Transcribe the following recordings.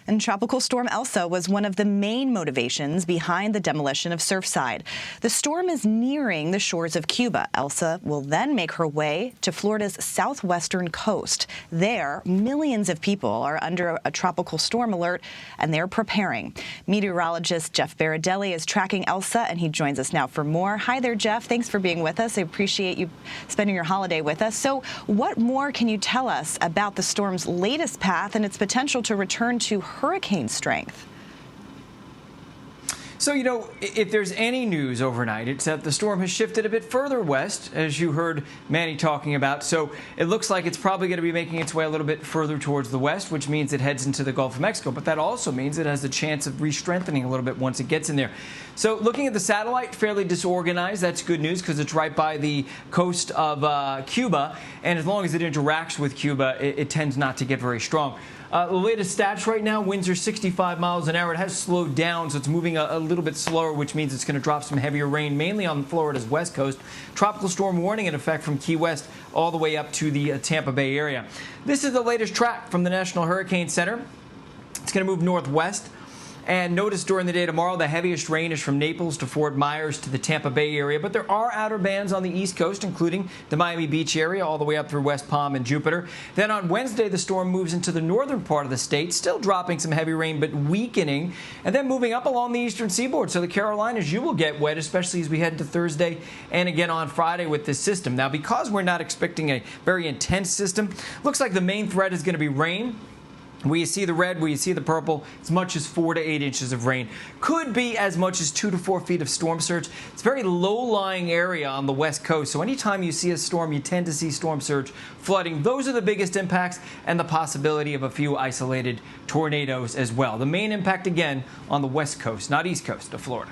And Tropical Storm Elsa was one of the main motivations behind the demolition of Surfside. The storm is nearing the shores of Cuba. Elsa will then make her way to Florida's southwestern coast. There, millions of people are under a tropical storm alert, and they're preparing. Meteorologist Jeff Berardelli is tracking Elsa, and he joins us now for more. Hi there, Jeff. Thanks for being with us. I appreciate you spending your holiday with us. So what more can you tell us about the storm's latest path and its potential to return to hurricane strength? So, if there's any news overnight, it's that the storm has shifted a bit further west, as you heard Manny talking about. So it looks like it's probably going to be making its way a little bit further towards the west, which means it heads into the Gulf of Mexico. But that also means it has the chance of re-strengthening a little bit once it gets in there. So looking at the satellite, fairly disorganized. That's good news because it's right by the coast of Cuba. And as long as it interacts with Cuba, it tends not to get very strong. The latest stats right now, winds are 65 miles an hour. It has slowed down, so it's moving a little bit slower, which means it's going to drop some heavier rain, mainly on Florida's west coast. Tropical storm warning in effect from Key West all the way up to the Tampa Bay area. This is the latest track from the National Hurricane Center. It's going to move northwest. And notice during the day tomorrow, the heaviest rain is from Naples to Fort Myers to the Tampa Bay area. But there are outer bands on the East Coast, including the Miami Beach area, all the way up through West Palm and Jupiter. Then on Wednesday, the storm moves into the northern part of the state, still dropping some heavy rain, but weakening. And then moving up along the eastern seaboard. So the Carolinas, you will get wet, especially as we head into Thursday and again on Friday with this system. Now, because we're not expecting a very intense system, looks like the main threat is going to be rain. Where you see the red, where you see the purple, as much as 4 to 8 inches of rain. Could be as much as 2 to 4 feet of storm surge. It's a very low-lying area on the west coast, so anytime you see a storm, you tend to see storm surge, flooding. Those are the biggest impacts, and the possibility of a few isolated tornadoes as well. The main impact, again, on the west coast, not east coast of Florida.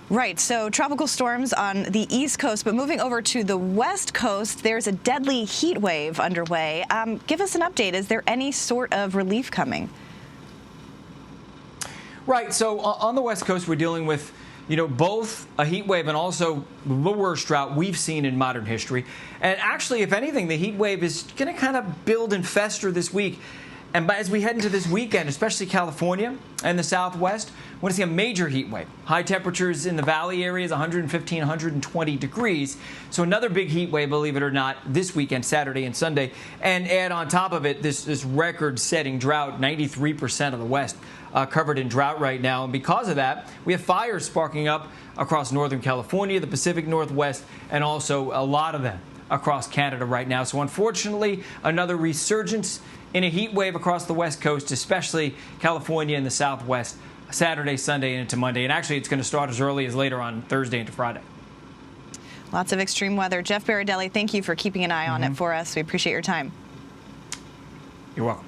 Right, so tropical storms on the East Coast, but moving over to the West Coast, there's a deadly heat wave underway. Give us an update. Is there any sort of relief coming? Right, so on the West Coast, we're dealing with, both a heat wave and also the worst drought we've seen in modern history. And actually, if anything, the heat wave is going to kind of build and fester this week. And as we head into this weekend, especially California and the Southwest, we're going to see a major heat wave. High temperatures in the valley areas, 115, 120 degrees. So another big heat wave, believe it or not, this weekend, Saturday and Sunday. And add on top of it this record-setting drought, 93% of the West covered in drought right now. And because of that, we have fires sparking up across Northern California, the Pacific Northwest, and also a lot of them across Canada right now. So unfortunately, another resurgence in a heat wave across the West Coast, especially California and the Southwest, Saturday, Sunday, and into Monday. And actually, it's going to start as early as later on Thursday into Friday. Lots of extreme weather. Jeff Berardelli, thank you for keeping an eye on it for us. We appreciate your time. You're welcome.